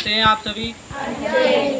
कैसे हैं आप सभी?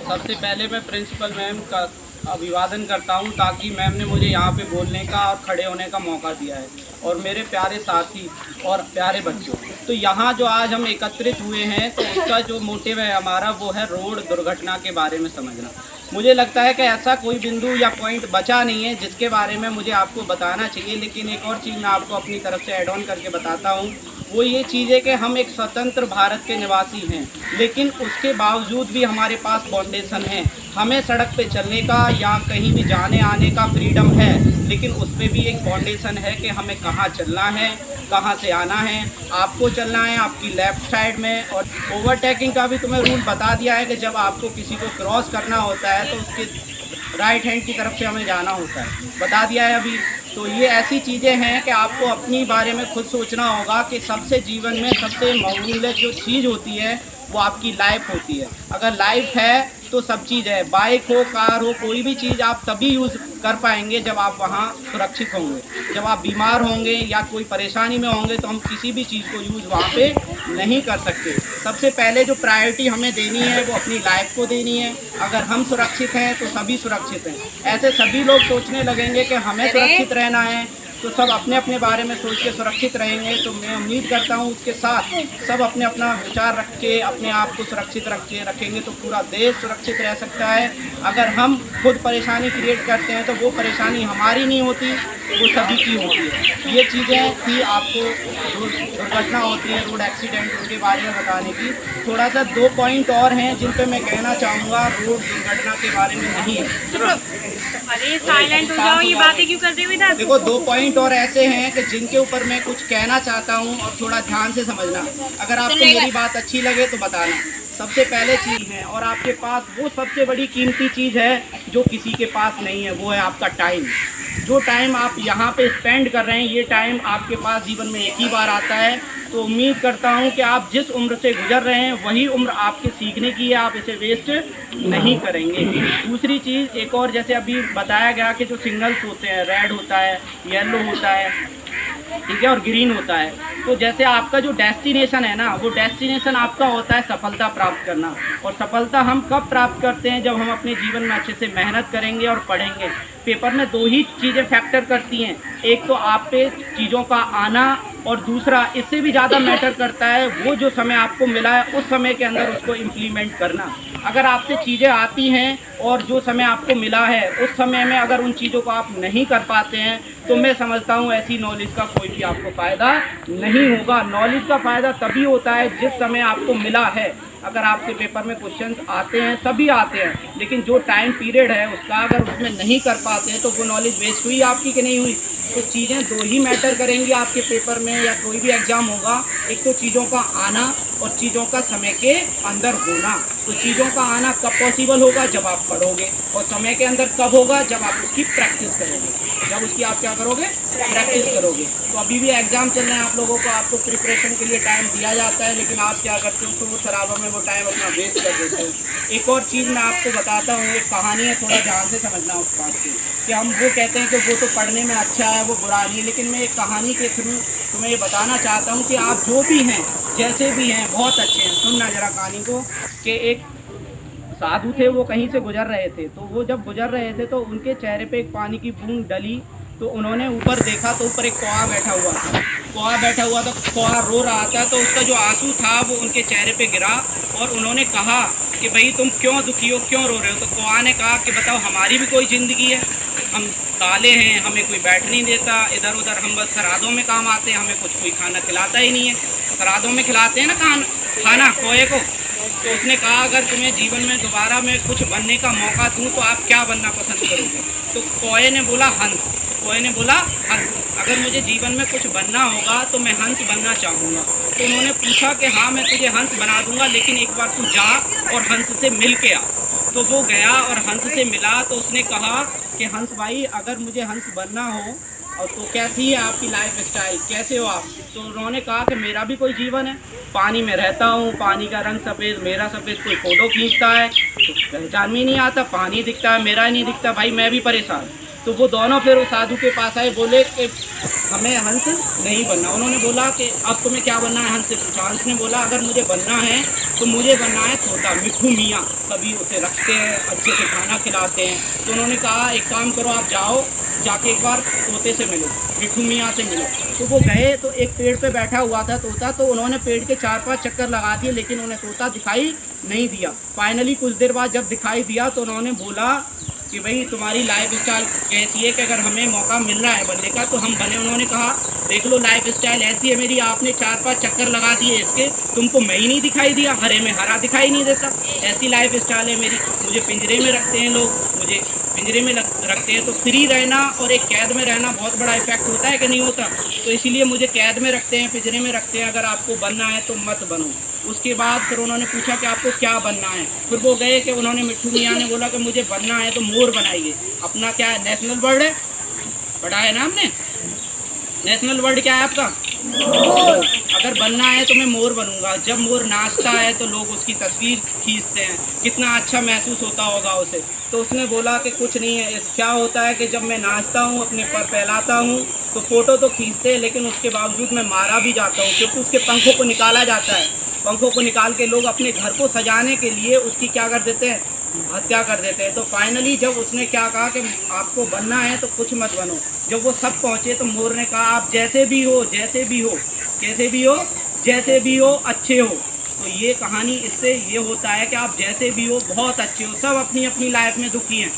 सबसे पहले मैं प्रिंसिपल मैम का अभिवादन करता हूं, ताकि मैम ने मुझे यहाँ पे बोलने का और खड़े होने का मौका दिया है। और मेरे प्यारे साथी और प्यारे बच्चों, तो यहाँ जो आज हम एकत्रित हुए हैं, तो उसका जो मोटिव है हमारा, वो है रोड दुर्घटना के बारे में समझना। मुझे लगता है कि ऐसा कोई बिंदु या पॉइंट बचा नहीं है जिसके बारे में मुझे आपको बताना चाहिए, लेकिन एक और चीज़ मैं आपको अपनी तरफ से ऐड ऑन करके बताता हूँ। वो ये चीज़ है कि हम एक स्वतंत्र भारत के निवासी हैं, लेकिन उसके बावजूद भी हमारे पास फाउंडेशन है। हमें सड़क पे चलने का या कहीं भी जाने आने का फ्रीडम है, लेकिन उस पर भी एक फाउंडेशन है कि हमें कहाँ चलना है, कहाँ से आना है। आपको चलना है आपकी लेफ़्ट साइड में, और ओवरटेकिंग का भी तुम्हें रूल बता दिया है कि जब आपको किसी को क्रॉस करना होता है तो उसके राइट हैंड की तरफ से हमें जाना होता है, बता दिया है अभी। तो ये ऐसी चीज़ें हैं कि आपको अपनी बारे में खुद सोचना होगा कि सबसे जीवन में सबसे बहुमूल्य जो चीज़ होती है वो आपकी लाइफ होती है। अगर लाइफ है तो सब चीज़ है, बाइक हो, कार हो, कोई भी चीज़ आप तभी यूज़ कर पाएंगे जब आप वहाँ सुरक्षित होंगे। जब आप बीमार होंगे या कोई परेशानी में होंगे तो हम किसी भी चीज़ को यूज़ वहाँ पे नहीं कर सकते। सबसे पहले जो प्रायोरिटी हमें देनी है वो अपनी लाइफ को देनी है। अगर हम सुरक्षित हैं तो सभी सुरक्षित हैं। ऐसे सभी लोग सोचने लगेंगे कि हमें सुरक्षित रहना है, तो सब अपने अपने बारे में सोच के सुरक्षित रहेंगे। तो मैं उम्मीद करता हूँ उसके साथ सब अपने अपना विचार रख के अपने आप को सुरक्षित रखेंगे तो पूरा देश सुरक्षित रह सकता है। अगर हम खुद परेशानी क्रिएट करते हैं तो वो परेशानी हमारी नहीं होती, वो सभी की होती है। ये चीज़ें थी आपको जो दुर्घटना होती है, रोड एक्सीडेंट, उनके बारे में बताने की। थोड़ा सा 2 पॉइंट और हैं जिन पे मैं कहना चाहूँगा रोड दुर्घटना के बारे में नहीं है। अरे साइलेंट हो जाओ, ये बातें क्यों कर रहे हो इधर? देखो 2 पॉइंट और ऐसे हैं कि जिनके ऊपर मैं कुछ कहना चाहता हूँ, और थोड़ा ध्यान से समझना। अगर आपको मेरी बात अच्छी लगे तो बताना। सबसे पहले चीज़ है, और आपके पास वो सबसे बड़ी कीमती चीज़ है जो किसी के पास नहीं है, वो है आपका टाइम। जो टाइम आप यहाँ पे स्पेंड कर रहे हैं, ये टाइम आपके पास जीवन में एक ही बार आता है। तो उम्मीद करता हूँ कि आप जिस उम्र से गुजर रहे हैं वही उम्र आपके सीखने की है, आप इसे वेस्ट नहीं करेंगे। दूसरी चीज़ एक और, जैसे अभी बताया गया कि जो सिग्नल्स होते हैं, रेड होता है, येलो होता है, ठीक है, और ग्रीन होता है। तो जैसे आपका जो डेस्टिनेशन है ना, वो डेस्टिनेशन आपका होता है सफलता प्राप्त करना। और सफलता हम कब प्राप्त करते हैं? जब हम अपने जीवन में अच्छे से मेहनत करेंगे और पढ़ेंगे। पेपर में 2 ही चीज़ें फैक्टर करती हैं, एक तो आप पे चीज़ों का आना, और दूसरा इससे भी ज़्यादा मैटर करता है वो जो समय आपको मिला है उस समय के अंदर उसको इम्प्लीमेंट करना। अगर आपसे चीज़ें आती हैं और जो समय आपको मिला है उस समय में अगर उन चीज़ों को आप नहीं कर पाते हैं, तो मैं समझता हूँ ऐसी नॉलेज का कोई भी आपको फ़ायदा नहीं होगा। नॉलेज का फ़ायदा तभी होता है जिस समय आपको मिला है। अगर आपके पेपर में क्वेश्चंस आते हैं, सभी आते हैं, लेकिन जो टाइम पीरियड है उसका अगर उसमें नहीं कर पाते हैं तो वो नॉलेज वेस्ट हुई आपकी कि नहीं हुई। तो चीज़ें 2 ही मैटर करेंगी आपके पेपर में या कोई भी एग्ज़ाम होगा, एक तो चीज़ों का आना और चीज़ों का समय के अंदर होना। तो चीज़ों का आना कब पॉसिबल होगा? जब आप पढ़ोगे। और समय के अंदर कब होगा? जब आप उसकी प्रैक्टिस करोगे। जब उसकी आप क्या करोगे? प्रैक्टिस करोगे। तो अभी भी एग्ज़ाम चल रहे हैं आप लोगों को, आपको प्रिपरेशन के लिए टाइम दिया जाता है, लेकिन आप क्या करते हो? तो शराबों में वो टाइम अपना वेस्ट कर देते हो। एक और चीज़ मैं आपको बताता हूँ, एक कहानी है, थोड़ा ध्यान से समझना उस बात को, कि हम वो कहते हैं कि वो तो पढ़ने में अच्छा है, वो बुरा नहीं है, लेकिन मैं एक कहानी के थ्रू तुम्हें ये बताना चाहता हूँ कि आप जो भी हैं, जैसे भी हैं, बहुत अच्छे हैं। सुनना जरा कहानी को, कि एक साधु थे, वो कहीं से गुजर रहे थे। तो वो जब गुजर रहे थे तो उनके चेहरे पे एक पानी की बूंद डली। तो उन्होंने ऊपर देखा तो ऊपर एक कौवा बैठा हुआ था। कौवा बैठा हुआ था, कौवा रो रहा था, तो उसका जो आंसू था वो उनके चेहरे पे गिरा। और उन्होंने कहा कि भाई तुम क्यों दुखी हो, क्यों रो रहे हो? तो कौवा ने कहा कि बताओ, हमारी भी कोई ज़िंदगी है, हम काले हैं, हमें कोई बैठ नहीं देता, इधर उधर हम बस श्राद्धों में काम आते हैं, हमें कुछ कोई खाना खिलाता ही नहीं है। श्राद्धों में खिलाते हैं ना खाना कौए को। तो उसने कहा अगर तुम्हें जीवन में दोबारा मैं कुछ बनने का मौका दूं तो आप क्या बनना पसंद करोगे? तो कौए ने बोला हंस। कौए ने बोला हंस, अगर मुझे जीवन में कुछ बनना होगा तो मैं हंस बनना चाहूँगा। तो उन्होंने पूछा कि हाँ मैं तुझे हंस बना दूंगा, लेकिन एक बार तू जा और हंस से मिल के आ। तो वो गया और हंस से मिला। तो उसने कहा कि हंस भाई, अगर मुझे हंस बनना हो और तो कैसी है आपकी लाइफ स्टाइल, कैसे हो आप? तो उन्होंने कहा कि मेरा भी कोई जीवन है, पानी में रहता हूँ, पानी का रंग सफ़ेद, मेरा सफ़ेद, कोई फ़ोटो खींचता है तो पहचान में नहीं आता, पानी दिखता है, मेरा ही नहीं दिखता, भाई मैं भी परेशान। तो वो दोनों फिर उस साधु के पास आए, बोले कि हमें हंस नहीं बनना। उन्होंने बोला कि अब तुम्हें क्या बनना है? हंस से पूछा। हंस ने बोला अगर मुझे बनना है तो मुझे बनना है तोता, मिट्ठू मियाँ। कभी उसे रखते हैं, अच्छे से खाना खिलाते हैं। तो उन्होंने कहा एक काम करो, आप जाओ, जाके एक बार तोते से मिलो, मिट्ठू मियाँ से मिलो। तो वो गए तो एक पेड़ पे बैठा हुआ था तोता, तो उन्होंने पेड़ के 4-5 चक्कर लगा दिए, लेकिन उन्हें तोता दिखाई नहीं दिया। फाइनली कुछ देर बाद जब दिखाई दिया तो उन्होंने बोला कि भाई तुम्हारी लाइफ स्टाइल कैसी है कि अगर हमें मौका मिल रहा है बनने का तो हम बने। उन्होंने कहा देख लो लाइफ स्टाइल ऐसी है मेरी, आपने 4-5 चक्कर लगा दिए इसके, तुमको मैं ही नहीं दिखाई दिया, हरे में हरा दिखाई नहीं देता। ऐसी लाइफ स्टाइल है मेरी। मुझे पिंजरे में रखते हैं लोग, मुझे पिंजरे में रखते हैं। तो फ्री रहना और एक कैद में रहना बहुत बड़ा इफेक्ट होता है कि नहीं होता। तो इसीलिए मुझे कैद में रखते हैं, पिंजरे में रखते हैं। अगर आपको बनना है तो मत बनो। उसके बाद फिर उन्होंने पूछा कि आपको क्या बनना है। फिर वो गए कि उन्होंने, मिट्ठू मियाँ ने बोला कि मुझे बनना है तो मोर बनाइए। अपना क्या है, नेशनल बर्ड है, पढ़ा है ना आपने, नेशनल बर्ड क्या है आपका, मोर। अगर बनना है तो मैं मोर बनूंगा। जब मोर नाचता है तो लोग उसकी तस्वीर खींचते हैं, कितना अच्छा महसूस होता होगा उसे। तो उसने बोला कि कुछ नहीं है, क्या होता है कि जब मैं नाचता हूँ, अपने पर फैलाता हूँ, तो फ़ोटो तो खींचते हैं, लेकिन उसके बावजूद मैं मारा भी जाता हूँ, क्योंकि उसके पंखों को निकाला जाता है। पंखों को निकाल के लोग अपने घर को सजाने के लिए उसकी क्या कर देते हैं, हत्या कर देते हैं। तो फाइनली जब उसने क्या कहा कि आपको बनना है तो कुछ मत बनो, जब वो सब पहुँचे तो मोर ने कहा आप जैसे भी हो, जैसे भी हो, कैसे भी हो, जैसे भी हो, अच्छे हो। तो ये कहानी इससे ये होता है कि आप जैसे भी हो बहुत अच्छे हो। सब अपनी अपनी लाइफ में दुखी हैं,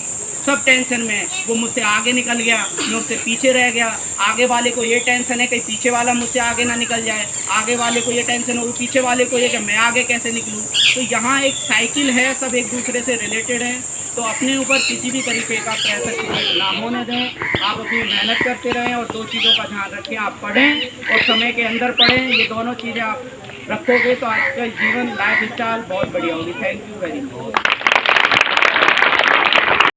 सब टेंशन में है। वो मुझसे आगे निकल गया, मैं उससे पीछे रह गया। आगे वाले को ये टेंशन है कि पीछे वाला मुझसे आगे ना निकल जाए, आगे वाले को ये टेंशन हो, पीछे वाले को ये कि मैं आगे कैसे निकलूँ। तो यहाँ एक साइकिल है, सब एक दूसरे से रिलेटेड हैं। तो अपने ऊपर किसी भी तरीके का प्रेशर क्रिएट ना होने दें। आप अपनी मेहनत करते रहें और दो चीज़ों का ध्यान रखें, आप पढ़ें और समय के अंदर पढ़ें। ये दोनों चीज़ें आप रखोगे तो आपका जीवन, लाइफ स्टाइल बहुत बढ़िया होगी। Thank you very much.